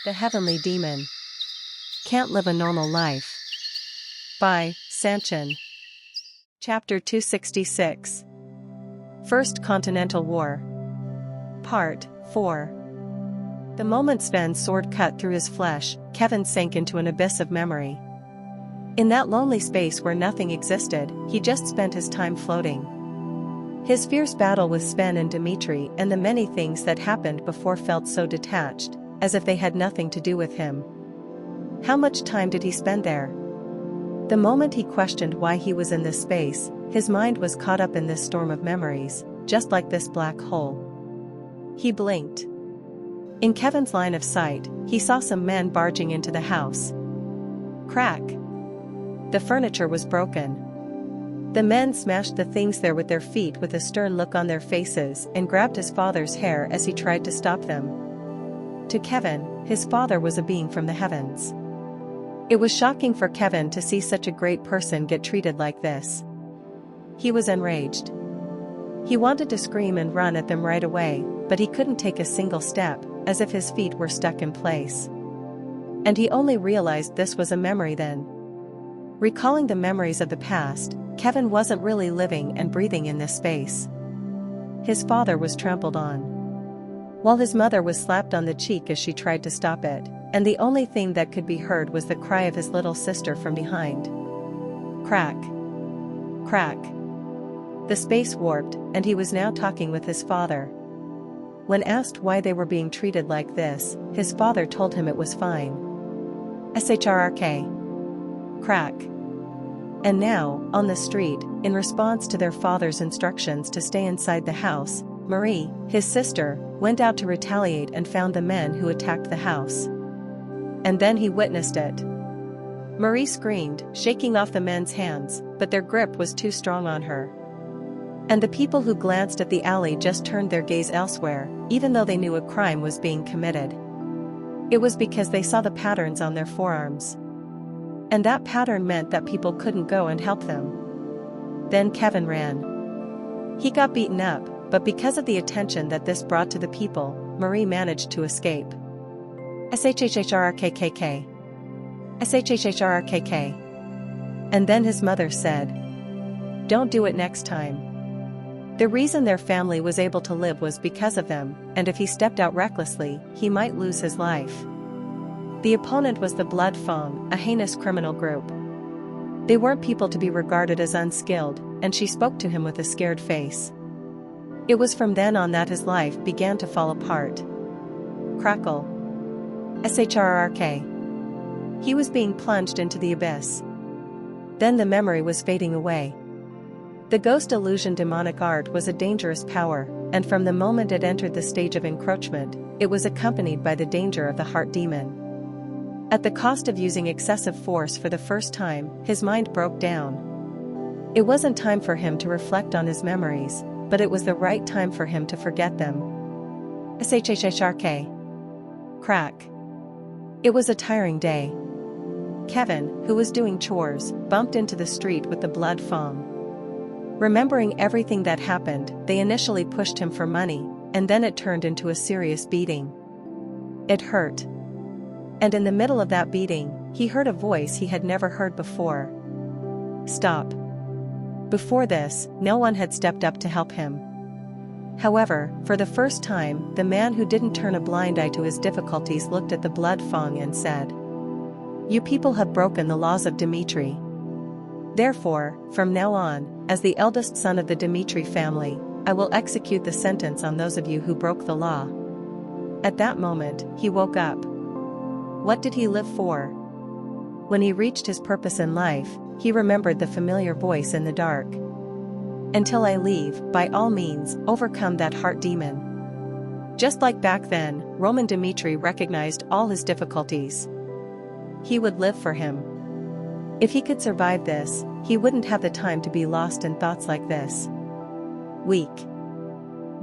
The Heavenly Demon. Can't Live a Normal Life. By Sanchin. Chapter 266. First Continental War. Part 4. The moment Sven's sword cut through his flesh, Kevin sank into an abyss of memory. In that lonely space where nothing existed, he just spent his time floating. His fierce battle with Sven and Dmitri and the many things that happened before felt so detached, as if they had nothing to do with him. How much time did he spend there? The moment he questioned why he was in this space, his mind was caught up in this storm of memories, just like this black hole. He blinked. In Kevin's line of sight, he saw some men barging into the house. Crack. The furniture was broken. The men smashed the things there with their feet with a stern look on their faces and grabbed his father's hair as he tried to stop them. To Kevin, his father was a being from the heavens. It was shocking for Kevin to see such a great person get treated like this. He was enraged. He wanted to scream and run at them right away, but he couldn't take a single step, as if his feet were stuck in place. And he only realized this was a memory then. Recalling the memories of the past, Kevin wasn't really living and breathing in this space. His father was trampled on, while his mother was slapped on the cheek as she tried to stop it, and the only thing that could be heard was the cry of his little sister from behind. Crack. Crack. The space warped, and he was now talking with his father. When asked why they were being treated like this, his father told him it was fine. Shrk. Crack. And now, on the street, in response to their father's instructions to stay inside the house, Marie, his sister, went out to retaliate and found the men who attacked the house. And then he witnessed it. Marie screamed, shaking off the men's hands, but their grip was too strong on her. And the people who glanced at the alley just turned their gaze elsewhere, even though they knew a crime was being committed. It was because they saw the patterns on their forearms. And that pattern meant that people couldn't go and help them. Then Kevin ran. He got beaten up, but because of the attention that this brought to the people, Marie managed to escape. Shhhrkkk. Shhhrkkk. And then his mother said, "Don't do it next time." The reason their family was able to live was because of them, and if he stepped out recklessly, he might lose his life. The opponent was the Blood Fong, a heinous criminal group. They weren't people to be regarded as unskilled, and she spoke to him with a scared face. It was from then on that his life began to fall apart. Crackle. Shrk. He was being plunged into the abyss. Then the memory was fading away. The ghost illusion demonic art was a dangerous power, and from the moment it entered the stage of encroachment, it was accompanied by the danger of the heart demon. At the cost of using excessive force for the first time, his mind broke down. It wasn't time for him to reflect on his memories, but it was the right time for him to forget them. Shhhrk. Crack. It was a tiring day. Kevin, who was doing chores, bumped into the street with the Blood Fong. Remembering everything that happened, they initially pushed him for money, and then it turned into a serious beating. It hurt. And in the middle of that beating, he heard a voice he had never heard before. Stop. Before this, no one had stepped up to help him. However, for the first time, the man who didn't turn a blind eye to his difficulties looked at the Blood Fong and said, "You people have broken the laws of Dmitri. Therefore, from now on, as the eldest son of the Dmitri family, I will execute the sentence on those of you who broke the law." At that moment, he woke up. What did he live for? When he reached his purpose in life, he remembered the familiar voice in the dark. Until I leave, by all means, overcome that heart demon. Just like back then, Roman Dmitri recognized all his difficulties. He would live for him. If he could survive this, he wouldn't have the time to be lost in thoughts like this. Weak.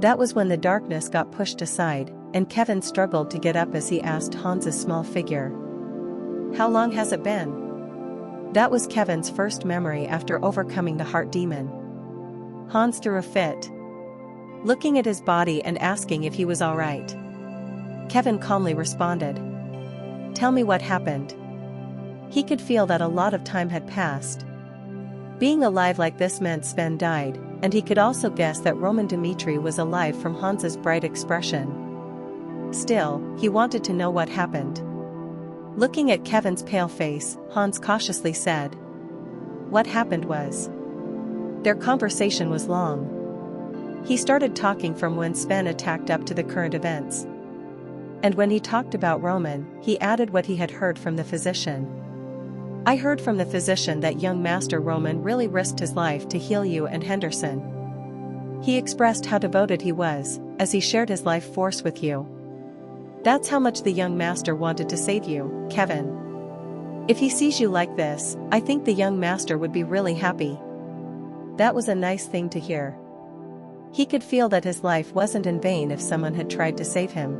That was when the darkness got pushed aside, and Kevin struggled to get up as he asked Hans's small figure, "How long has it been?" That was Kevin's first memory after overcoming the heart demon. Hans threw a fit, looking at his body and asking if he was all right. Kevin calmly responded, Tell me what happened." He could feel that a lot of time had passed. Being alive like this meant Sven died, and he could also guess that Roman Dmitri was alive from Hans's bright expression. Still, he wanted to know what happened. Looking at Kevin's pale face, Hans cautiously said, "What happened was..." Their conversation was long. He started talking from when Sven attacked up to the current events. And when he talked about Roman, he added what he had heard from the physician. "I heard from the physician that young Master Roman really risked his life to heal you and Henderson. He expressed how devoted he was, as he shared his life force with you. That's how much the young master wanted to save you, Kevin. If he sees you like this, I think the young master would be really happy." That was a nice thing to hear. He could feel that his life wasn't in vain if someone had tried to save him.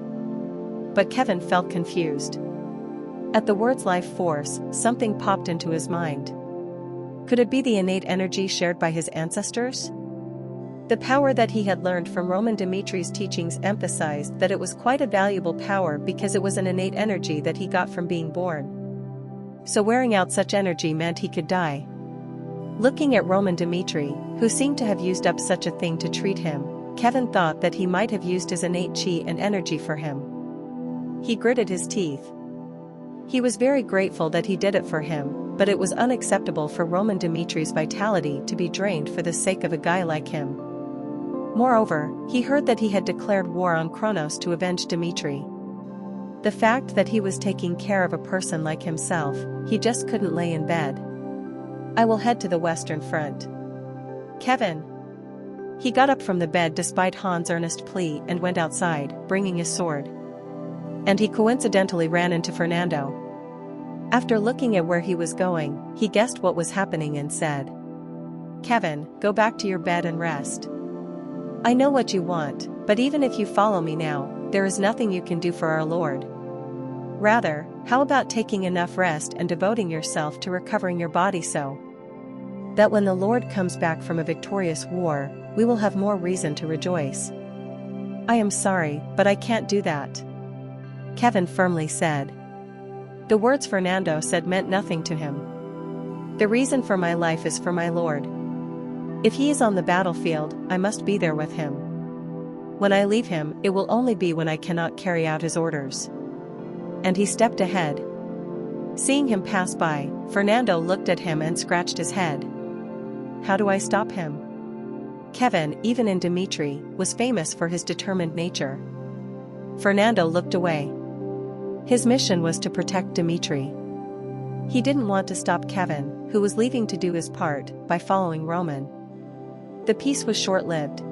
But Kevin felt confused. At the words life force, something popped into his mind. Could it be the innate energy shared by his ancestors? The power that he had learned from Roman Dimitri's teachings emphasized that it was quite a valuable power because it was an innate energy that he got from being born. So wearing out such energy meant he could die. Looking at Roman Dimitri, who seemed to have used up such a thing to treat him, Kevin thought that he might have used his innate chi and energy for him. He gritted his teeth. He was very grateful that he did it for him, but it was unacceptable for Roman Dimitri's vitality to be drained for the sake of a guy like him. Moreover, he heard that he had declared war on Kronos to avenge Dimitri. The fact that he was taking care of a person like himself, he just couldn't lay in bed. "I will head to the Western Front." "Kevin." He got up from the bed despite Hans' earnest plea and went outside, bringing his sword. And he coincidentally ran into Fernando. After looking at where he was going, he guessed what was happening and said, "Kevin, go back to your bed and rest. I know what you want, but even if you follow me now, there is nothing you can do for our Lord. Rather, how about taking enough rest and devoting yourself to recovering your body so that when the Lord comes back from a victorious war, we will have more reason to rejoice." "I am sorry, but I can't do that," Kevin firmly said. The words Fernando said meant nothing to him. "The reason for my life is for my Lord. If he is on the battlefield, I must be there with him. When I leave him, it will only be when I cannot carry out his orders." And he stepped ahead. Seeing him pass by, Fernando looked at him and scratched his head. How do I stop him? Kevin, even in Dimitri, was famous for his determined nature. Fernando looked away. His mission was to protect Dimitri. He didn't want to stop Kevin, who was leaving to do his part, by following Roman. The peace was short-lived.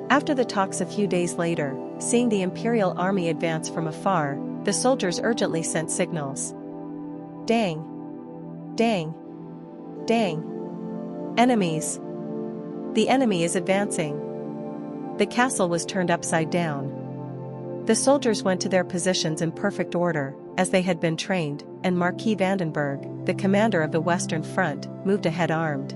After the talks a few days later, seeing the Imperial army advance from afar, the soldiers urgently sent signals. Dang! Dang! Dang! Enemies! The enemy is advancing. The castle was turned upside down. The soldiers went to their positions in perfect order, as they had been trained, and Marquis Vandenberg, the commander of the Western Front, moved ahead armed.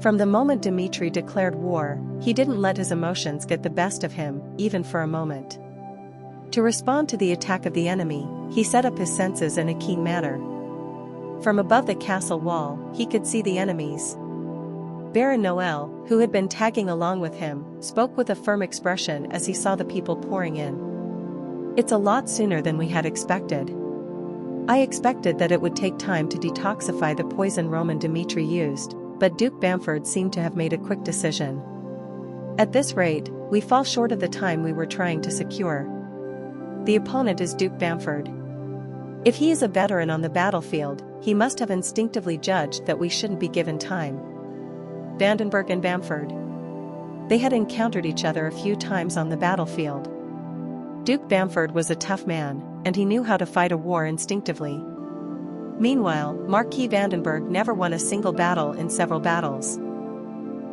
From the moment Dimitri declared war, he didn't let his emotions get the best of him, even for a moment. To respond to the attack of the enemy, he set up his senses in a keen manner. From above the castle wall, he could see the enemies. Baron Noel, who had been tagging along with him, spoke with a firm expression as he saw the people pouring in. It's a lot sooner than we had expected. I expected that it would take time to detoxify the poison Roman Dimitri used, but Duke Bamford seemed to have made a quick decision. At this rate, we fall short of the time we were trying to secure. The opponent is Duke Bamford. If he is a veteran on the battlefield, he must have instinctively judged that we shouldn't be given time. Vandenberg and Bamford. They had encountered each other a few times on the battlefield. Duke Bamford was a tough man, and he knew how to fight a war instinctively. Meanwhile, Marquis Vandenberg never won a single battle in several battles.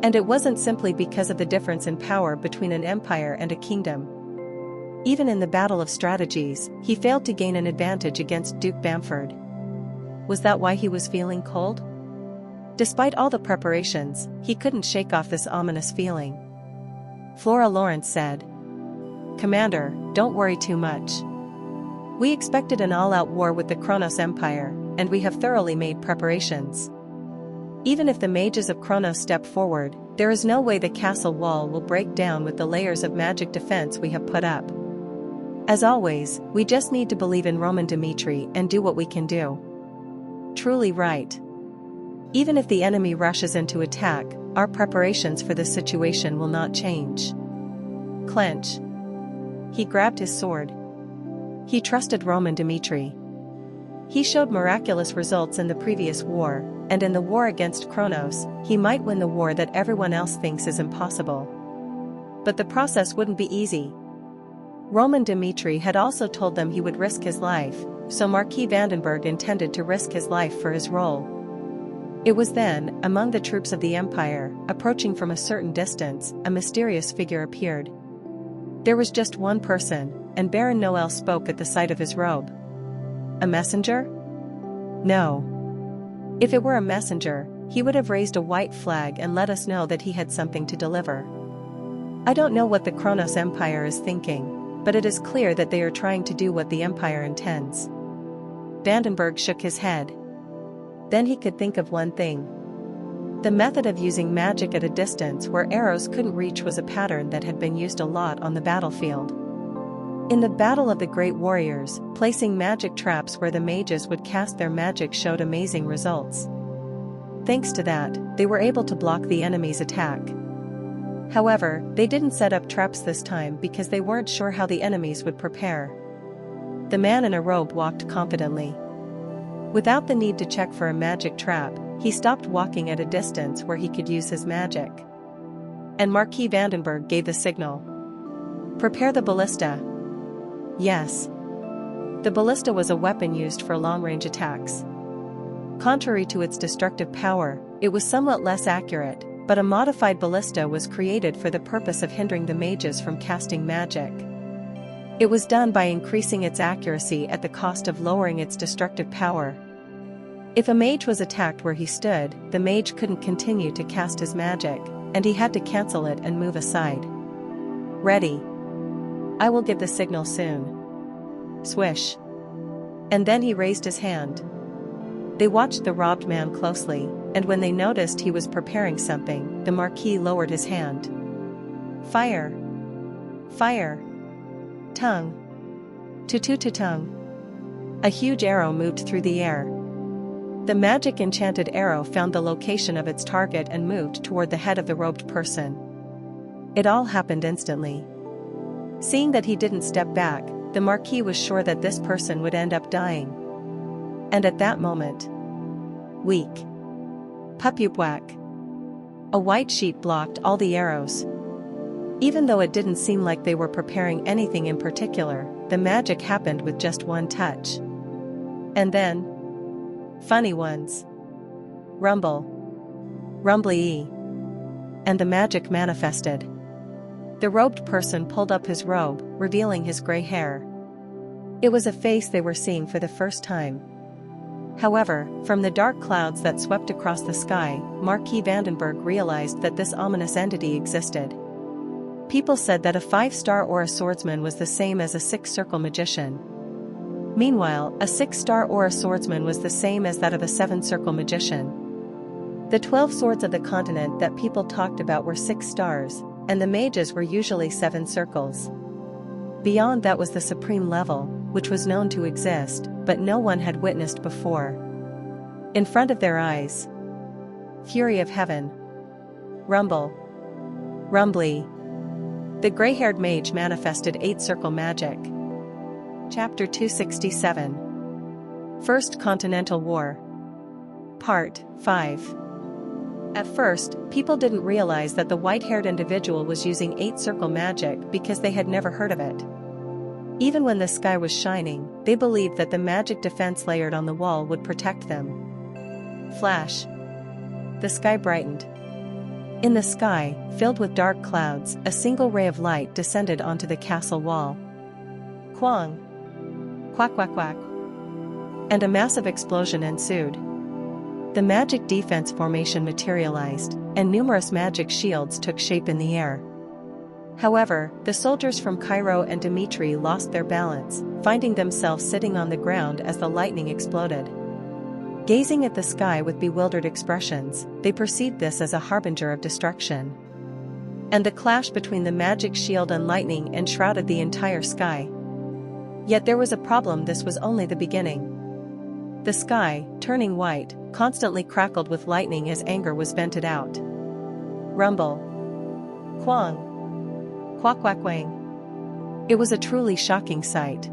And it wasn't simply because of the difference in power between an empire and a kingdom. Even in the battle of strategies, he failed to gain an advantage against Duke Bamford. Was that why he was feeling cold? Despite all the preparations, he couldn't shake off this ominous feeling. Flora Lawrence said, "Commander, don't worry too much. We expected an all-out war with the Kronos Empire, and we have thoroughly made preparations. Even if the mages of Kronos step forward, there is no way the castle wall will break down with the layers of magic defense we have put up. As always, we just need to believe in Roman Dmitri and do what we can do. Truly right. Even if the enemy rushes into attack, our preparations for this situation will not change. Clench. He grabbed his sword. He trusted Roman Dmitri. He showed miraculous results in the previous war, and in the war against Kronos, he might win the war that everyone else thinks is impossible. But the process wouldn't be easy. Roman Dmitri had also told them he would risk his life, so Marquis Vandenberg intended to risk his life for his role. It was then, among the troops of the Empire, approaching from a certain distance, a mysterious figure appeared. There was just one person, and Baron Noel spoke at the sight of his robe. A messenger? No. If it were a messenger, he would have raised a white flag and let us know that he had something to deliver. I don't know what the Kronos Empire is thinking, but it is clear that they are trying to do what the Empire intends. Vandenberg shook his head. Then he could think of one thing. The method of using magic at a distance where arrows couldn't reach was a pattern that had been used a lot on the battlefield. In the Battle of the Great Warriors, placing magic traps where the mages would cast their magic showed amazing results. Thanks to that, they were able to block the enemy's attack. However, they didn't set up traps this time because they weren't sure how the enemies would prepare. The man in a robe walked confidently. Without the need to check for a magic trap, he stopped walking at a distance where he could use his magic. And Marquis Vandenberg gave the signal. Prepare the ballista. Yes. The ballista was a weapon used for long-range attacks. Contrary to its destructive power, it was somewhat less accurate, but a modified ballista was created for the purpose of hindering the mages from casting magic. It was done by increasing its accuracy at the cost of lowering its destructive power. If a mage was attacked where he stood, the mage couldn't continue to cast his magic, and he had to cancel it and move aside. Ready. I will give the signal soon. Swish. And then he raised his hand. They watched the robbed man closely, and when they noticed he was preparing something, the Marquis lowered his hand. Fire! Fire! Tongue! Tongue! A huge arrow moved through the air. The magic enchanted arrow found the location of its target and moved toward the head of the robed person. It all happened instantly. Seeing that he didn't step back, the Marquis was sure that this person would end up dying. And at that moment... Weak. Pupupwhack. A white sheet blocked all the arrows. Even though it didn't seem like they were preparing anything in particular, the magic happened with just one touch. And then... Funny ones. Rumble. Rumbly. And the magic manifested. The robed person pulled up his robe, revealing his gray hair. It was a face they were seeing for the first time. However, from the dark clouds that swept across the sky, Marquis Vandenberg realized that this ominous entity existed. People said that a 5-star or a swordsman was the same as a 6-circle magician. Meanwhile, a 6-star or a swordsman was the same as that of a 7-circle magician. The 12 swords of the continent that people talked about were 6 stars, and the mages were usually 7 circles. Beyond that was the supreme level, which was known to exist, but no one had witnessed before. In front of their eyes. Fury of heaven. Rumble. Rumbly. The gray-haired mage manifested 8-circle magic. Chapter 267. First Continental War. Part 5. At first, people didn't realize that the white-haired individual was using 8-circle magic because they had never heard of it. Even when the sky was shining, they believed that the magic defense layered on the wall would protect them. Flash. The sky brightened. In the sky, filled with dark clouds, a single ray of light descended onto the castle wall. Quang. Quack quack quack. And a massive explosion ensued. The magic defense formation materialized, and numerous magic shields took shape in the air. However, the soldiers from Cairo and Dmitri lost their balance, finding themselves sitting on the ground as the lightning exploded. Gazing at the sky with bewildered expressions, they perceived this as a harbinger of destruction. And the clash between the magic shield and lightning enshrouded the entire sky. Yet there was a problem: this was only the beginning. The sky, turning white, constantly crackled with lightning as anger was vented out. Rumble. Quang. Quack quack wang. It was a truly shocking sight.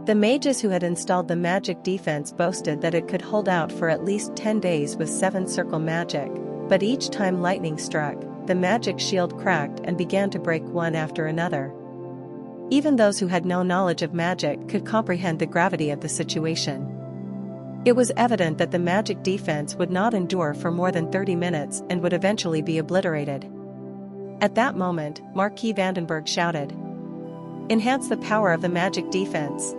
The mages who had installed the magic defense boasted that it could hold out for at least 10 days with 7-circle magic, but each time lightning struck, the magic shield cracked and began to break one after another. Even those who had no knowledge of magic could comprehend the gravity of the situation. It was evident that the magic defense would not endure for more than 30 minutes and would eventually be obliterated. At that moment, Marquis Vandenberg shouted, "Enhance the power of the magic defense.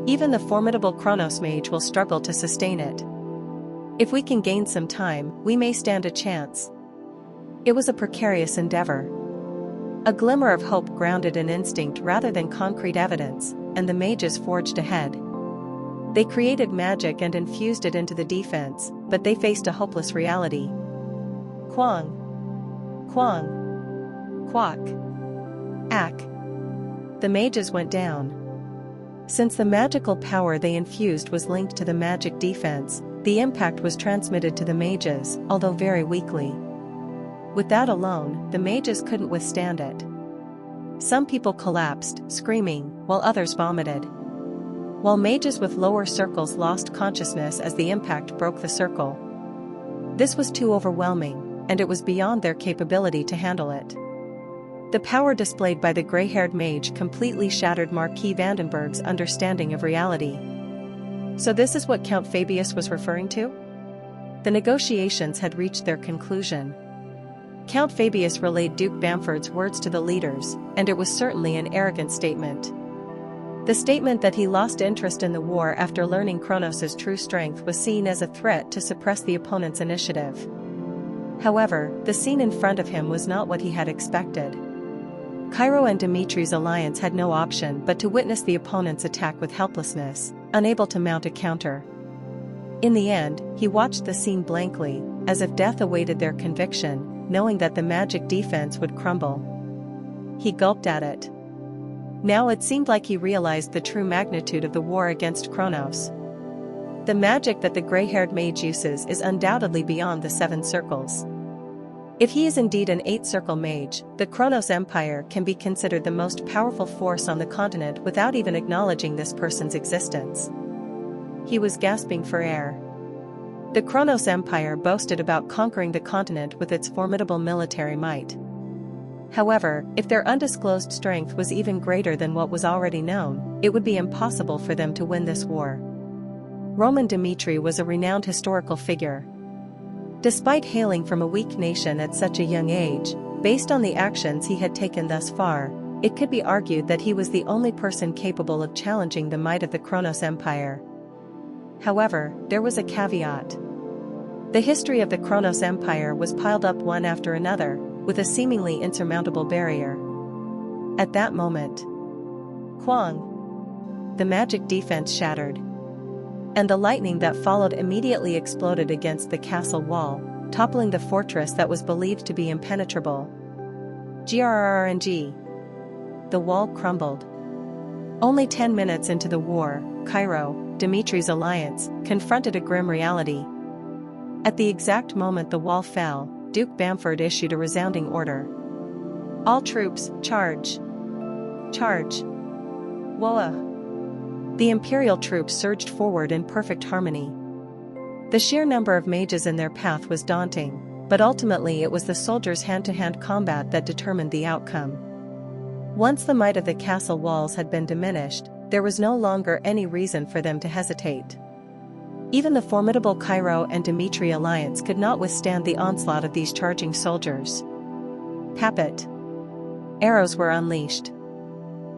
Even the formidable Kronos mage will struggle to sustain it. If we can gain some time, we may stand a chance." It was a precarious endeavor. A glimmer of hope grounded in instinct rather than concrete evidence, and the mages forged ahead. They created magic and infused it into the defense, but they faced a hopeless reality. Quang. Quang. Quack. Ack. The mages went down. Since the magical power they infused was linked to the magic defense, the impact was transmitted to the mages, although very weakly. With that alone, the mages couldn't withstand it. Some people collapsed, screaming, while others vomited. While mages with lower circles lost consciousness as the impact broke the circle. This was too overwhelming, and it was beyond their capability to handle it. The power displayed by the gray-haired mage completely shattered Marquis Vandenberg's understanding of reality. So this is what Count Fabius was referring to? The negotiations had reached their conclusion. Count Fabius relayed Duke Bamford's words to the leaders, and it was certainly an arrogant statement. The statement that he lost interest in the war after learning Kronos' true strength was seen as a threat to suppress the opponent's initiative. However, the scene in front of him was not what he had expected. Cairo and Dimitri's alliance had no option but to witness the opponent's attack with helplessness, unable to mount a counter. In the end, he watched the scene blankly, as if death awaited their conviction, knowing that the magic defense would crumble. He gulped at it. Now it seemed like he realized the true magnitude of the war against Kronos. The magic that the gray-haired mage uses is undoubtedly beyond the 7 circles. If he is indeed an 8-circle mage, the Kronos Empire can be considered the most powerful force on the continent without even acknowledging this person's existence. He was gasping for air. The Kronos Empire boasted about conquering the continent with its formidable military might. However, if their undisclosed strength was even greater than what was already known, it would be impossible for them to win this war. Roman Dmitri was a renowned historical figure. Despite hailing from a weak nation at such a young age, based on the actions he had taken thus far, it could be argued that he was the only person capable of challenging the might of the Kronos Empire. However, there was a caveat. The history of the Kronos Empire was piled up one after another, with a seemingly insurmountable barrier. At that moment, Quang! The magic defense shattered. And the lightning that followed immediately exploded against the castle wall, toppling the fortress that was believed to be impenetrable. Grrrng. The wall crumbled. Only 10 minutes into the war, Cairo, Dimitri's alliance, confronted a grim reality. At the exact moment the wall fell, Duke Bamford issued a resounding order. All troops, charge! Charge! Whoa! The imperial troops surged forward in perfect harmony. The sheer number of mages in their path was daunting, but ultimately it was the soldiers' hand-to-hand combat that determined the outcome. Once the might of the castle walls had been diminished, there was no longer any reason for them to hesitate. Even the formidable Cairo and Dimitri alliance could not withstand the onslaught of these charging soldiers. Papit! Arrows were unleashed.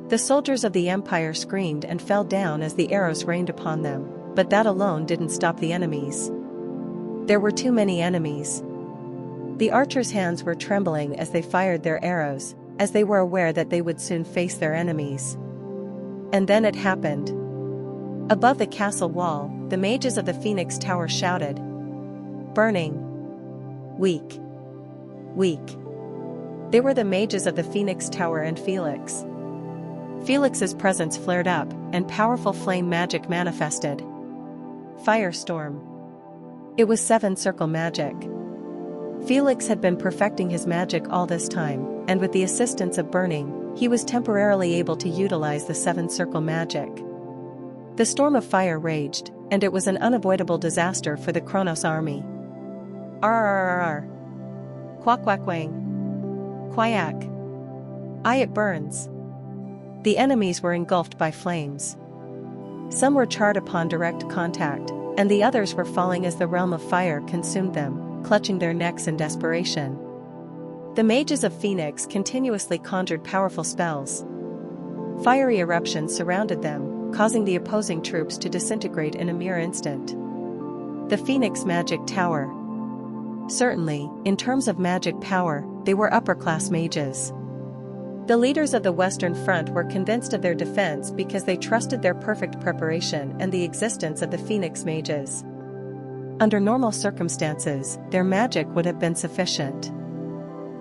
The soldiers of the empire screamed and fell down as the arrows rained upon them, but that alone didn't stop the enemies. There were too many enemies. The archers' hands were trembling as they fired their arrows, as they were aware that they would soon face their enemies. And then it happened. Above the castle wall, the mages of the Phoenix Tower shouted, "Burning! Weak! Weak!" They were the mages of the Phoenix Tower and Felix. Felix's presence flared up, and powerful flame magic manifested. Firestorm. It was seven-circle magic. Felix had been perfecting his magic all this time, and with the assistance of burning, he was temporarily able to utilize the seven-circle magic. The storm of fire raged, and it was an unavoidable disaster for the Kronos army. Arrrrrrrr. Quack quack wang. Quack. Aye, it burns. The enemies were engulfed by flames. Some were charred upon direct contact, and the others were falling as the realm of fire consumed them, clutching their necks in desperation. The mages of Phoenix continuously conjured powerful spells. Fiery eruptions surrounded them, causing the opposing troops to disintegrate in a mere instant. The Phoenix Magic Tower. Certainly, in terms of magic power, they were upper-class mages. The leaders of the Western Front were convinced of their defense because they trusted their perfect preparation and the existence of the Phoenix mages. Under normal circumstances, their magic would have been sufficient.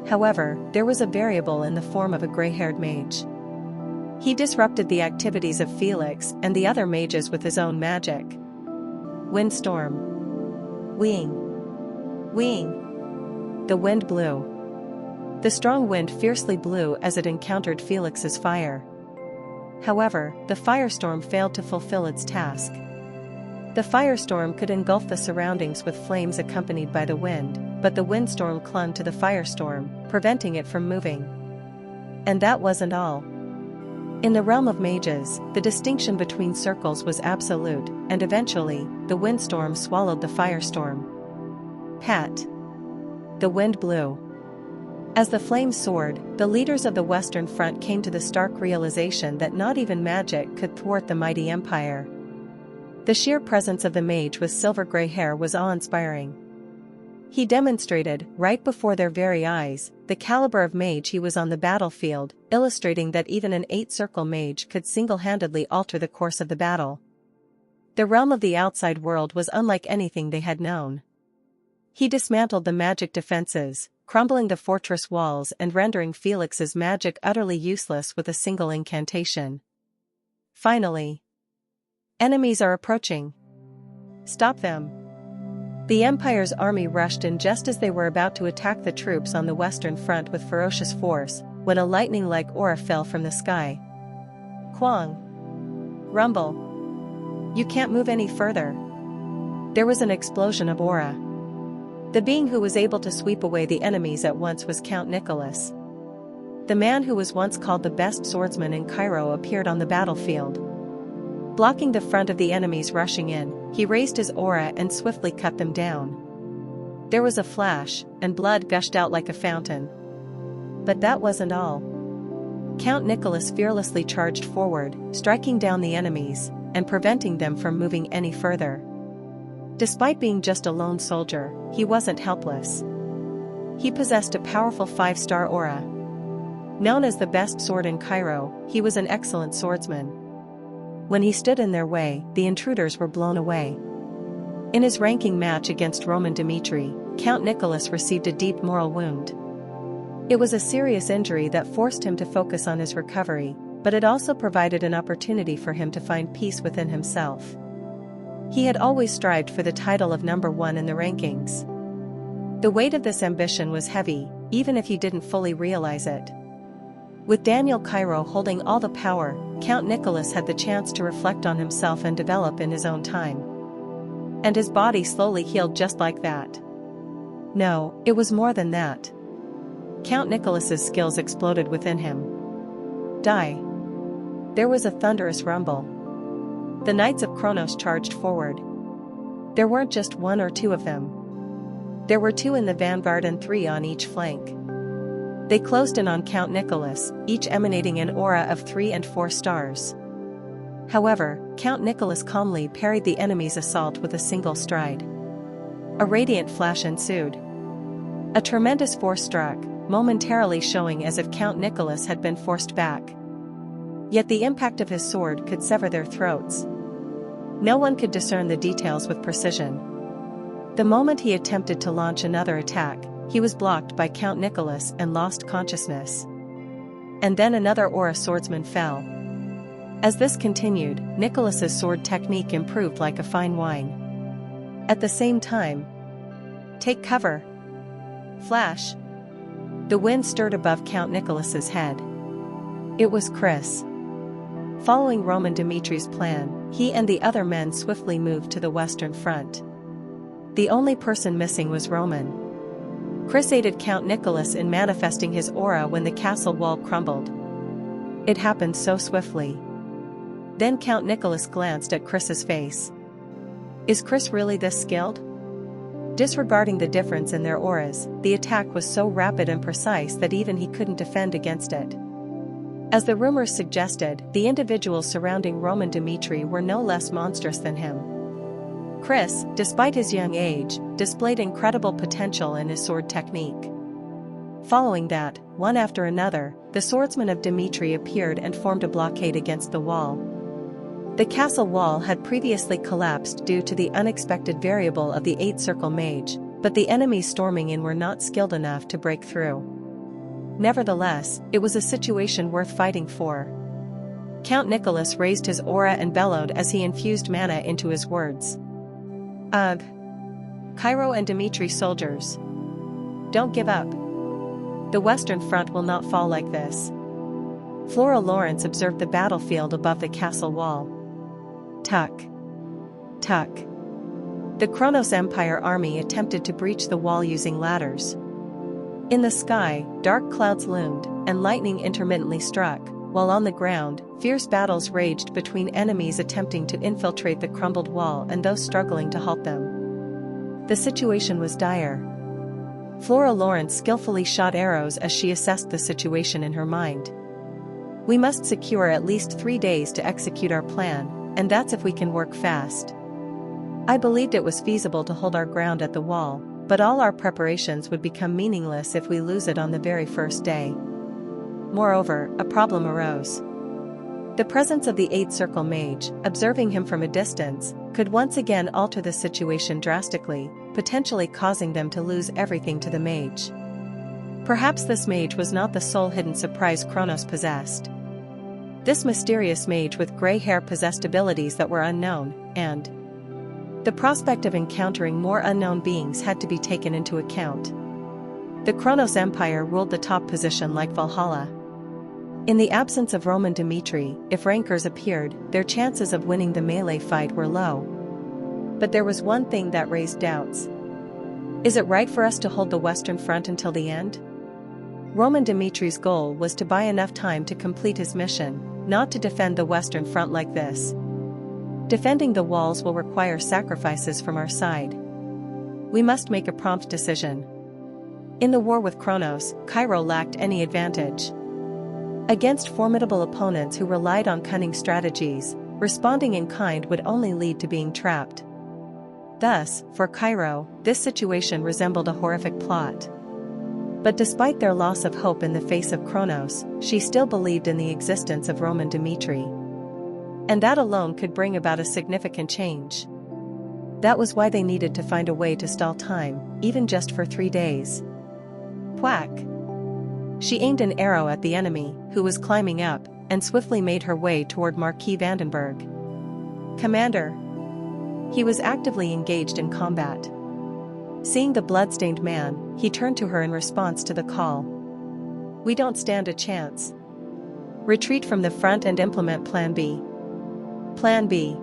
However, there was a variable in the form of a gray-haired mage. He disrupted the activities of Felix and the other mages with his own magic. Windstorm. Wing. Wing. The wind blew. The strong wind fiercely blew as it encountered Felix's fire. However, the firestorm failed to fulfill its task. The firestorm could engulf the surroundings with flames accompanied by the wind, but the windstorm clung to the firestorm, preventing it from moving. And that wasn't all. In the realm of mages, the distinction between circles was absolute, and eventually, the windstorm swallowed the firestorm. Pat. The wind blew. As the flames soared, the leaders of the Western Front came to the stark realization that not even magic could thwart the mighty empire. The sheer presence of the mage with silver-gray hair was awe-inspiring. He demonstrated, right before their very eyes, the caliber of mage he was on the battlefield, illustrating that even an 8-circle mage could single-handedly alter the course of the battle. The realm of the outside world was unlike anything they had known. He dismantled the magic defenses, crumbling the fortress walls and rendering Felix's magic utterly useless with a single incantation. Finally. Enemies are approaching. Stop them. The Empire's army rushed in just as they were about to attack the troops on the Western Front with ferocious force, when a lightning-like aura fell from the sky. Quang. Rumble. You can't move any further. There was an explosion of aura. The being who was able to sweep away the enemies at once was Count Nicholas. The man who was once called the best swordsman in Cairo appeared on the battlefield. Blocking the front of the enemies rushing in, he raised his aura and swiftly cut them down. There was a flash, and blood gushed out like a fountain. But that wasn't all. Count Nicholas fearlessly charged forward, striking down the enemies, and preventing them from moving any further. Despite being just a lone soldier, he wasn't helpless. He possessed a powerful 5-star aura. Known as the best sword in Cairo, he was an excellent swordsman. When he stood in their way, the intruders were blown away. In his ranking match against Roman Dmitri, Count Nicholas received a deep moral wound. It was a serious injury that forced him to focus on his recovery, but it also provided an opportunity for him to find peace within himself. He had always strived for the title of number 1 in the rankings. The weight of this ambition was heavy, even if he didn't fully realize it. With Daniel Cairo holding all the power, Count Nicholas had the chance to reflect on himself and develop in his own time. And his body slowly healed just like that. No, it was more than that. Count Nicholas's skills exploded within him. Die. There was a thunderous rumble. The Knights of Kronos charged forward. There weren't just 1 or 2 of them. There were 2 in the vanguard and 3 on each flank. They closed in on Count Nicholas, each emanating an aura of 3 and 4 stars. However, Count Nicholas calmly parried the enemy's assault with a single stride. A radiant flash ensued. A tremendous force struck, momentarily showing as if Count Nicholas had been forced back. Yet the impact of his sword could sever their throats. No one could discern the details with precision. The moment he attempted to launch another attack, he was blocked by Count Nicholas and lost consciousness. And then another Aura swordsman fell. As this continued, Nicholas's sword technique improved like a fine wine. At the same time, "Take cover! Flash!" The wind stirred above Count Nicholas's head. It was Chris. Following Roman Dimitri's plan, he and the other men swiftly moved to the western front. The only person missing was Roman. Chris aided Count Nicholas in manifesting his aura when the castle wall crumbled. It happened so swiftly. Then Count Nicholas glanced at Chris's face. Is Chris really this skilled? Disregarding the difference in their auras, the attack was so rapid and precise that even he couldn't defend against it. As the rumors suggested, the individuals surrounding Roman Dimitri were no less monstrous than him. Chris, despite his young age, displayed incredible potential in his sword technique. Following that, one after another, the swordsmen of Dimitri appeared and formed a blockade against the wall. The castle wall had previously collapsed due to the unexpected variable of the 8-circle mage, but the enemies storming in were not skilled enough to break through. Nevertheless, it was a situation worth fighting for. Count Nicholas raised his aura and bellowed as he infused mana into his words. Ugh! Cairo and Dimitri soldiers! Don't give up! The Western Front will not fall like this. Flora Lawrence observed the battlefield above the castle wall. Tuck! Tuck! The Kronos Empire army attempted to breach the wall using ladders. In the sky, dark clouds loomed, and lightning intermittently struck, while on the ground, fierce battles raged between enemies attempting to infiltrate the crumbled wall and those struggling to halt them. The situation was dire. Flora Lawrence skillfully shot arrows as she assessed the situation in her mind. We must secure at least 3 days to execute our plan, and that's if we can work fast. I believed it was feasible to hold our ground at the wall, but all our preparations would become meaningless if we lose it on the very first day. Moreover, a problem arose. The presence of the 8-circle mage, observing him from a distance, could once again alter the situation drastically, potentially causing them to lose everything to the mage. Perhaps this mage was not the sole hidden surprise Kronos possessed. This mysterious mage with gray hair possessed abilities that were unknown, and the prospect of encountering more unknown beings had to be taken into account. The Kronos Empire ruled the top position like Valhalla. In the absence of Roman Dimitri, if rankers appeared, their chances of winning the melee fight were low. But there was one thing that raised doubts. Is it right for us to hold the Western Front until the end? Roman Dimitri's goal was to buy enough time to complete his mission, not to defend the Western Front like this. Defending the walls will require sacrifices from our side. We must make a prompt decision. In the war with Kronos, Cairo lacked any advantage. Against formidable opponents who relied on cunning strategies, responding in kind would only lead to being trapped. Thus, for Cairo, this situation resembled a horrific plot. But despite their loss of hope in the face of Kronos, she still believed in the existence of Roman Dimitri. And that alone could bring about a significant change. That was why they needed to find a way to stall time, even just for 3 days. Whack! She aimed an arrow at the enemy, who was climbing up, and swiftly made her way toward Marquis Vandenberg. Commander! He was actively engaged in combat. Seeing the blood-stained man, he turned to her in response to the call. We don't stand a chance. Retreat from the front and implement Plan B. Plan B.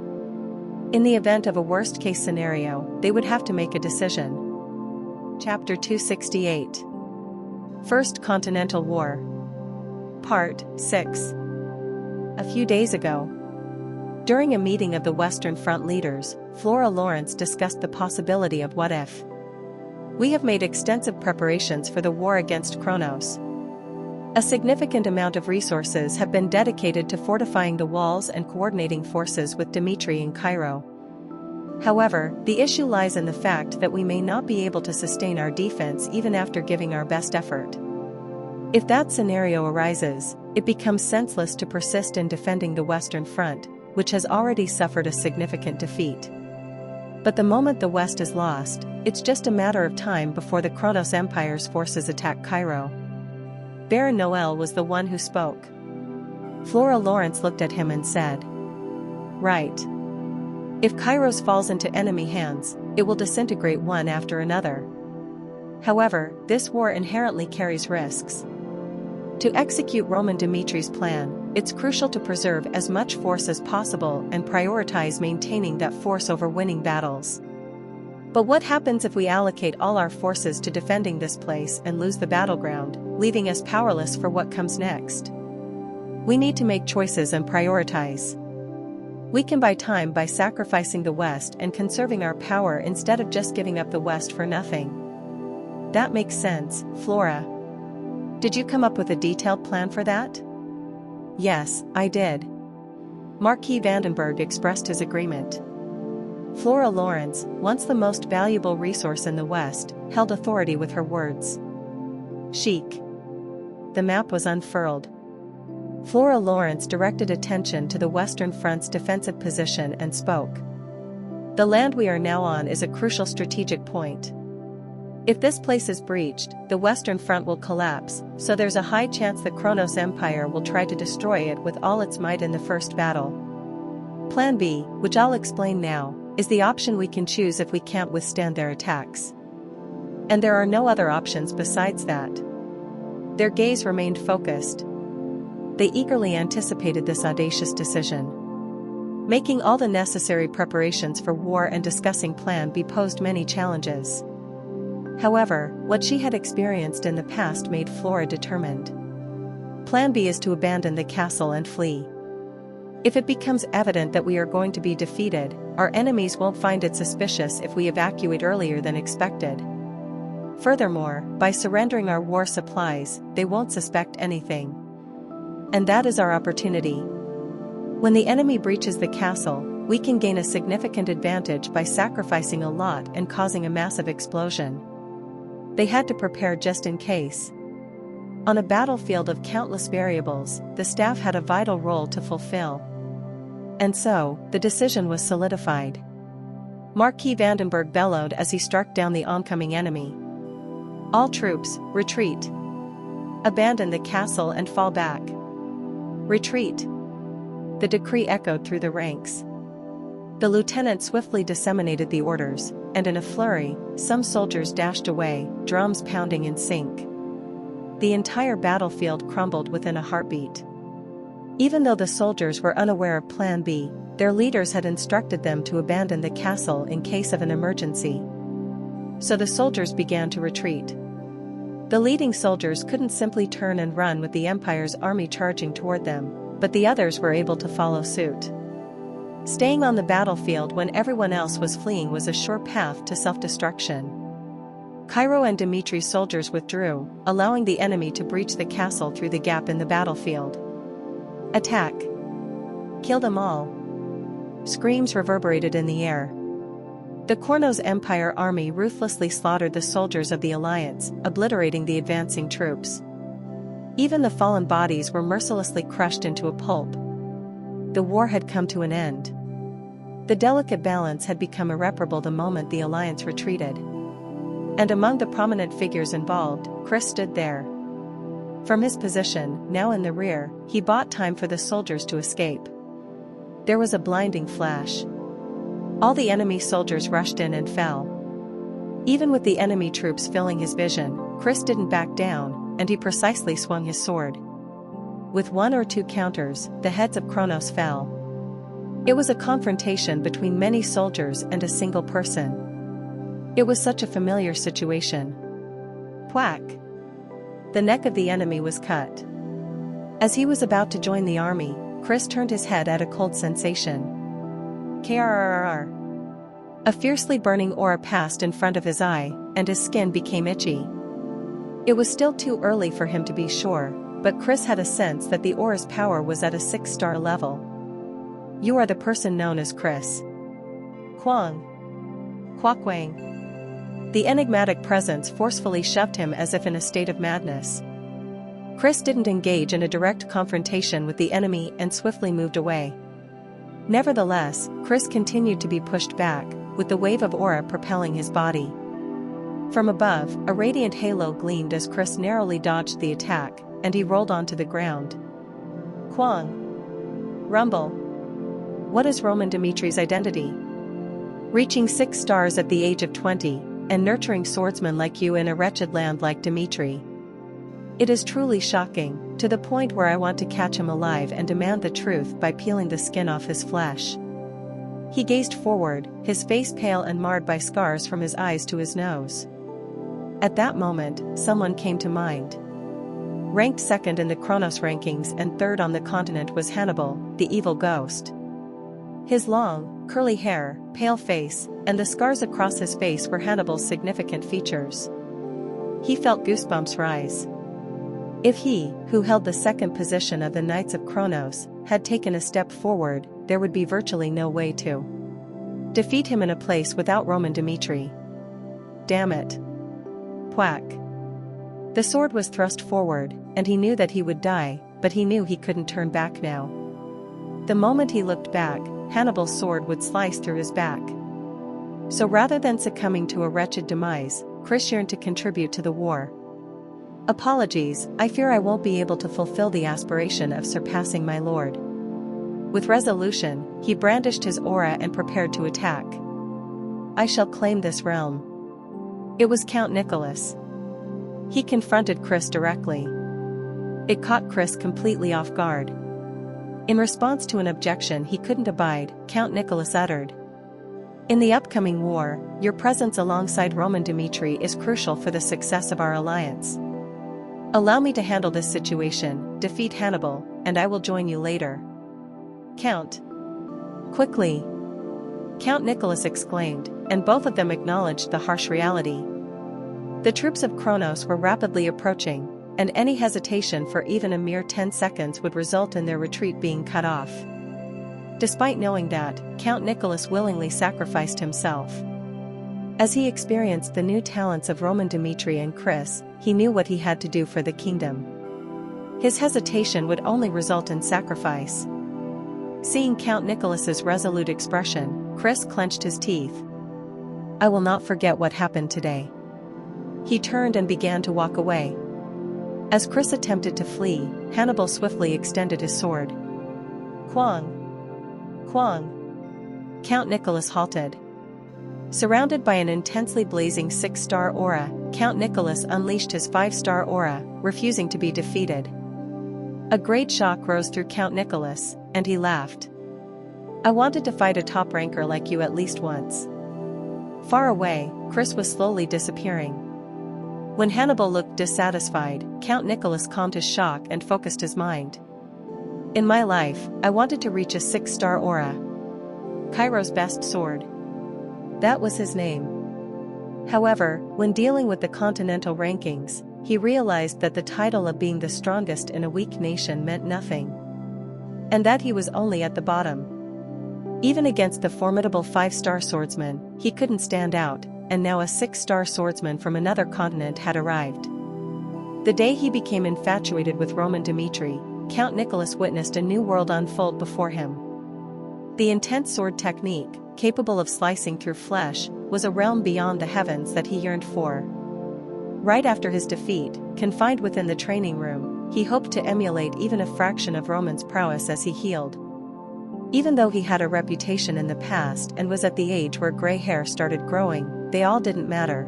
In the event of a worst-case scenario, they would have to make a decision. Chapter 268. First Continental War. Part 6. A few days ago, during a meeting of the Western Front leaders, Flora Lawrence discussed the possibility of what if. We have made extensive preparations for the war against Kronos. A significant amount of resources have been dedicated to fortifying the walls and coordinating forces with Dimitri in Cairo. However, the issue lies in the fact that we may not be able to sustain our defense even after giving our best effort. If that scenario arises, it becomes senseless to persist in defending the Western Front, which has already suffered a significant defeat. But the moment the West is lost, it's just a matter of time before the Kronos Empire's forces attack Cairo. Baron Noel was the one who spoke. Flora Lawrence looked at him and said, "Right. If Kairos falls into enemy hands, it will disintegrate one after another. However, this war inherently carries risks. To execute Roman Dimitri's plan, it's crucial to preserve as much force as possible and prioritize maintaining that force over winning battles. But what happens if we allocate all our forces to defending this place and lose the battleground, leaving us powerless for what comes next? We need to make choices and prioritize. We can buy time by sacrificing the West and conserving our power instead of just giving up the West for nothing." "That makes sense, Flora. Did you come up with a detailed plan for that?" "Yes, I did." Marquis Vandenberg expressed his agreement. Flora Lawrence, once the most valuable resource in the West, held authority with her words. "Chic." The map was unfurled. Flora Lawrence directed attention to the Western Front's defensive position and spoke. "The land we are now on is a crucial strategic point. If this place is breached, the Western Front will collapse, so there's a high chance the Kronos Empire will try to destroy it with all its might in the first battle. Plan B, which I'll explain now, is the option we can choose if we can't withstand their attacks. And there are no other options besides that." Their gaze remained focused. They eagerly anticipated this audacious decision. Making all the necessary preparations for war and discussing Plan B posed many challenges. However, what she had experienced in the past made Flora determined. Plan B is to abandon the castle and flee. If it becomes evident that we are going to be defeated, our enemies won't find it suspicious if we evacuate earlier than expected. Furthermore, by surrendering our war supplies, they won't suspect anything. And that is our opportunity. When the enemy breaches the castle, we can gain a significant advantage by sacrificing a lot and causing a massive explosion. They had to prepare just in case. On a battlefield of countless variables, the staff had a vital role to fulfill. And so, the decision was solidified. Marquis Vandenberg bellowed as he struck down the oncoming enemy. "All troops, retreat. Abandon the castle and fall back. Retreat." The decree echoed through the ranks. The lieutenant swiftly disseminated the orders, and in a flurry, some soldiers dashed away, drums pounding in sync. The entire battlefield crumbled within a heartbeat. Even though the soldiers were unaware of Plan B, their leaders had instructed them to abandon the castle in case of an emergency. So the soldiers began to retreat. The leading soldiers couldn't simply turn and run with the Empire's army charging toward them, but the others were able to follow suit. Staying on the battlefield when everyone else was fleeing was a sure path to self-destruction. Cairo and Dimitri's soldiers withdrew, allowing the enemy to breach the castle through the gap in the battlefield. "Attack! Kill them all!" Screams reverberated in the air. The Kronos Empire army ruthlessly slaughtered the soldiers of the Alliance, obliterating the advancing troops. Even the fallen bodies were mercilessly crushed into a pulp. The war had come to an end. The delicate balance had become irreparable the moment the Alliance retreated. And among the prominent figures involved, Chris stood there. From his position, now in the rear, he bought time for the soldiers to escape. There was a blinding flash. All the enemy soldiers rushed in and fell. Even with the enemy troops filling his vision, Chris didn't back down, and he precisely swung his sword. With one or two counters, the heads of Kronos fell. It was a confrontation between many soldiers and a single person. It was such a familiar situation. Whack! The neck of the enemy was cut. As he was about to join the army, Chris turned his head at a cold sensation. Krrrr. A fiercely burning aura passed in front of his eye, and his skin became itchy. It was still too early for him to be sure, but Chris had a sense that the aura's power was at a 6-star level. "You are the person known as Chris." Kwang. Kwakwang. The enigmatic presence forcefully shoved him as if in a state of madness. Chris didn't engage in a direct confrontation with the enemy and swiftly moved away. Nevertheless, Chris continued to be pushed back, with the wave of aura propelling his body. From above, a radiant halo gleamed as Chris narrowly dodged the attack, and he rolled onto the ground. Quang. Rumble. What is Roman Dimitri's identity? Reaching 6 stars at the age of 20, and nurturing swordsmen like you in a wretched land like Dimitri. It is truly shocking, to the point where I want to catch him alive and demand the truth by peeling the skin off his flesh. He gazed forward, his face pale and marred by scars from his eyes to his nose. At that moment, someone came to mind. Ranked second in the Kronos rankings and third on the continent was Hannibal, the evil ghost. His long, curly hair, pale face, and the scars across his face were Hannibal's significant features. He felt goosebumps rise. If he, who held the second position of the Knights of Kronos, had taken a step forward, there would be virtually no way to defeat him in a place without Roman Dimitri. Damn it. Whack. The sword was thrust forward, and he knew that he would die, but he knew he couldn't turn back now. The moment he looked back, Hannibal's sword would slice through his back. So rather than succumbing to a wretched demise, Chris yearned to contribute to the war. Apologies, I fear I won't be able to fulfill the aspiration of surpassing my lord. With resolution, he brandished his aura and prepared to attack. I shall claim this realm. It was Count Nicholas. He confronted Chris directly. It caught Chris completely off guard. In response to an objection he couldn't abide, Count Nicholas uttered, "In the upcoming war, your presence alongside Roman Dimitri is crucial for the success of our alliance. Allow me to handle this situation, defeat Hannibal, and I will join you later." Count. Quickly. Count Nicholas exclaimed, and both of them acknowledged the harsh reality. The troops of Kronos were rapidly approaching, and any hesitation for even a mere 10 seconds would result in their retreat being cut off. Despite knowing that, Count Nicholas willingly sacrificed himself. As he experienced the new talents of Roman Dimitri and Chris, he knew what he had to do for the kingdom. His hesitation would only result in sacrifice. Seeing Count Nicholas's resolute expression, Chris clenched his teeth. "I will not forget what happened today." He turned and began to walk away. As Chris attempted to flee, Hannibal swiftly extended his sword. Quang. Quang. Count Nicholas halted. Surrounded by an intensely blazing 6-star aura, Count Nicholas unleashed his 5-star aura, refusing to be defeated. A great shock rose through Count Nicholas, and he laughed. "I wanted to fight a top ranker like you at least once." Far away, Chris was slowly disappearing. When Hannibal looked dissatisfied, Count Nicholas calmed his shock and focused his mind. "In my life, I wanted to reach a 6-star aura. Cairo's best sword." That was his name. However, when dealing with the Continental rankings, he realized that the title of being the strongest in a weak nation meant nothing. And that he was only at the bottom. Even against the formidable 5-star swordsman, he couldn't stand out, and now a 6-star swordsman from another continent had arrived. The day he became infatuated with Roman Dimitri, Count Nicholas witnessed a new world unfold before him. The intense sword technique, capable of slicing through flesh, was a realm beyond the heavens that he yearned for. Right after his defeat, confined within the training room, he hoped to emulate even a fraction of Roman's prowess as he healed. Even though he had a reputation in the past and was at the age where gray hair started growing, they all didn't matter.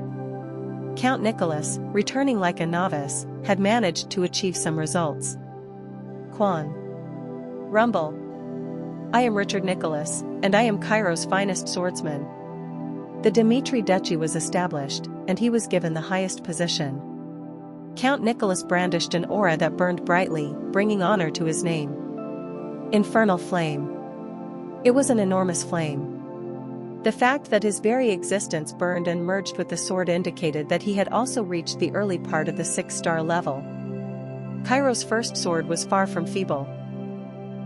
Count Nicholas, returning like a novice, had managed to achieve some results. Quang. Rumble. I am Richard Nicholas, and I am Cairo's finest swordsman. The Dimitri Duchy was established, and he was given the highest position. Count Nicholas brandished an aura that burned brightly, bringing honor to his name. Infernal flame. It was an enormous flame. The fact that his very existence burned and merged with the sword indicated that he had also reached the early part of the 6-star level. Cairo's first sword was far from feeble.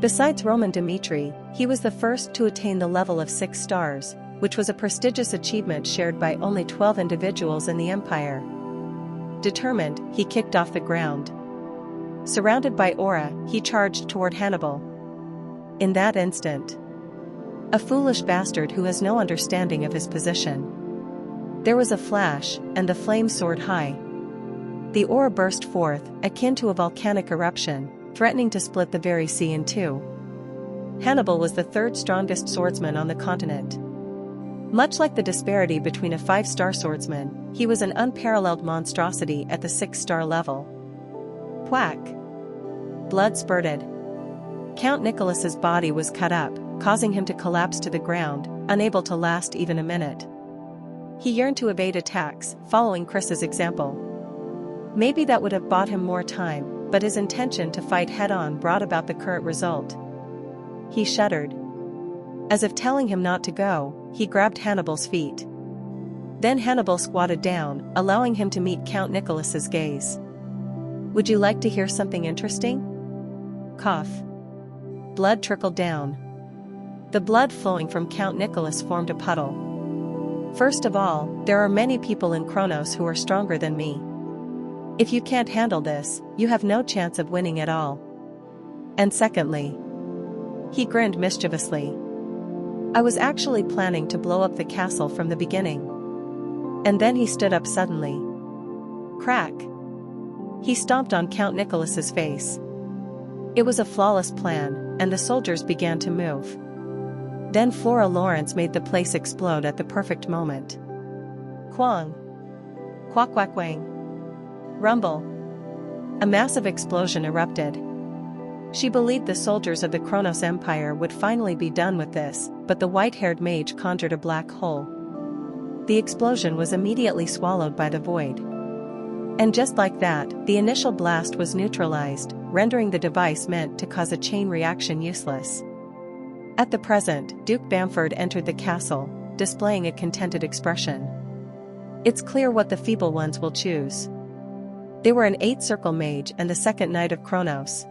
Besides Roman Dimitri, he was the first to attain the level of 6 stars, which was a prestigious achievement shared by only 12 individuals in the empire. Determined, he kicked off the ground. Surrounded by aura, he charged toward Hannibal. In that instant, a foolish bastard who has no understanding of his position. There was a flash, and the flame soared high. The aura burst forth, akin to a volcanic eruption, threatening to split the very sea in two. Hannibal was the third strongest swordsman on the continent. Much like the disparity between a 5-star swordsman, he was an unparalleled monstrosity at the 6-star level. Whack! Blood spurted. Count Nicholas's body was cut up, causing him to collapse to the ground, unable to last even a minute. He yearned to evade attacks, following Chris's example. Maybe that would have bought him more time, but his intention to fight head-on brought about the current result. He shuddered. As if telling him not to go, he grabbed Hannibal's feet. Then Hannibal squatted down, allowing him to meet Count Nicholas's gaze. "Would you like to hear something interesting?" Cough. Blood trickled down. The blood flowing from Count Nicholas formed a puddle. "First of all, there are many people in Kronos who are stronger than me. If you can't handle this, you have no chance of winning at all. And secondly," he grinned mischievously, "I was actually planning to blow up the castle from the beginning." And then he stood up suddenly. Crack! He stomped on Count Nicholas's face. It was a flawless plan, and the soldiers began to move. Then Flora Lawrence made the place explode at the perfect moment. Quang! Quack quack wang! Rumble! A massive explosion erupted. She believed the soldiers of the Kronos Empire would finally be done with this, but the white-haired mage conjured a black hole. The explosion was immediately swallowed by the void. And just like that, the initial blast was neutralized, rendering the device meant to cause a chain reaction useless. At the present, Duke Bamford entered the castle, displaying a contented expression. It's clear what the feeble ones will choose. They were an 8-circle mage and the second knight of Kronos.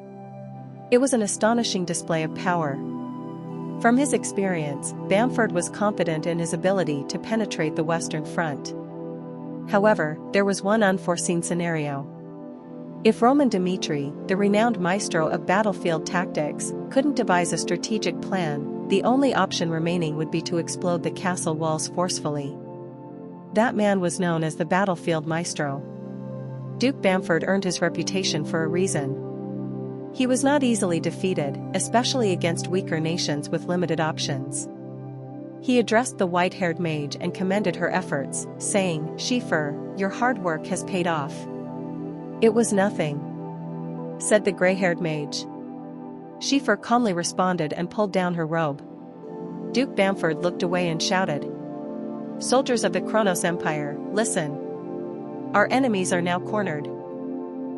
It was an astonishing display of power. From his experience, Bamford was confident in his ability to penetrate the Western Front. However, there was one unforeseen scenario. If Roman Dmitri, the renowned maestro of battlefield tactics, couldn't devise a strategic plan, the only option remaining would be to explode the castle walls forcefully. That man was known as the battlefield maestro. Duke Bamford earned his reputation for a reason. He was not easily defeated, especially against weaker nations with limited options. He addressed the white-haired mage and commended her efforts, saying, "Schiefer, your hard work has paid off." "It was nothing," said the gray-haired mage. Schiefer calmly responded and pulled down her robe. Duke Bamford looked away and shouted, "Soldiers of the Kronos Empire, listen. Our enemies are now cornered.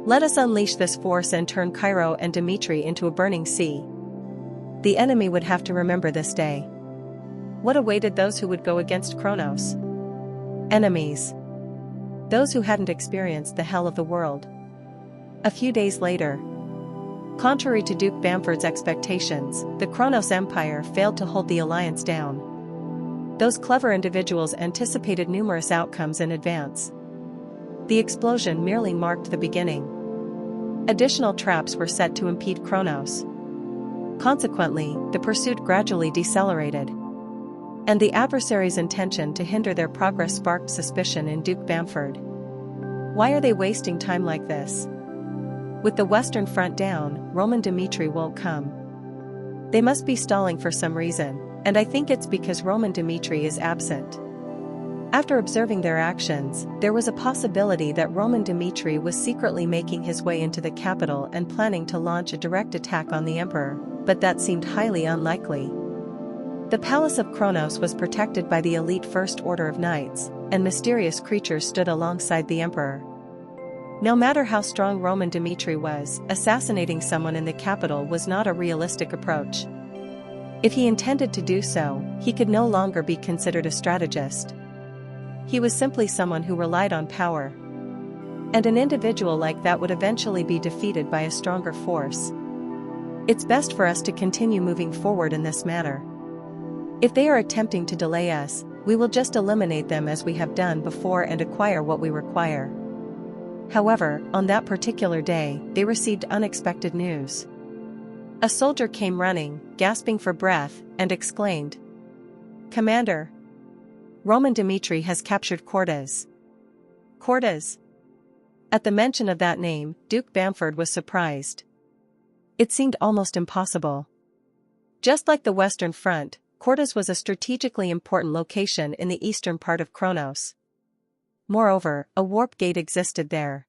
Let us unleash this force and turn Cairo and Dmitri into a burning sea." The enemy would have to remember this day. What awaited those who would go against Kronos? Enemies. Those who hadn't experienced the hell of the world. A few days later, contrary to Duke Bamford's expectations, the Kronos Empire failed to hold the alliance down. Those clever individuals anticipated numerous outcomes in advance. The explosion merely marked the beginning. Additional traps were set to impede Kronos. Consequently, the pursuit gradually decelerated. And the adversary's intention to hinder their progress sparked suspicion in Duke Bamford. Why are they wasting time like this? With the Western Front down, Roman Dmitri won't come. They must be stalling for some reason, and I think it's because Roman Dmitri is absent. After observing their actions, there was a possibility that Roman Dmitri was secretly making his way into the capital and planning to launch a direct attack on the emperor, but that seemed highly unlikely. The palace of Kronos was protected by the elite First Order of Knights, and mysterious creatures stood alongside the emperor. No matter how strong Roman Dmitri was, assassinating someone in the capital was not a realistic approach. If he intended to do so, he could no longer be considered a strategist. He was simply someone who relied on power. And an individual like that would eventually be defeated by a stronger force. It's best for us to continue moving forward in this manner. If they are attempting to delay us, we will just eliminate them as we have done before and acquire what we require. However, on that particular day, they received unexpected news. A soldier came running, gasping for breath, and exclaimed, "Commander! Roman Dmitri has captured Cortez." Cortez? At the mention of that name, Duke Bamford was surprised. It seemed almost impossible. Just like the Western Front, Cortez was a strategically important location in the eastern part of Kronos. Moreover, a warp gate existed there.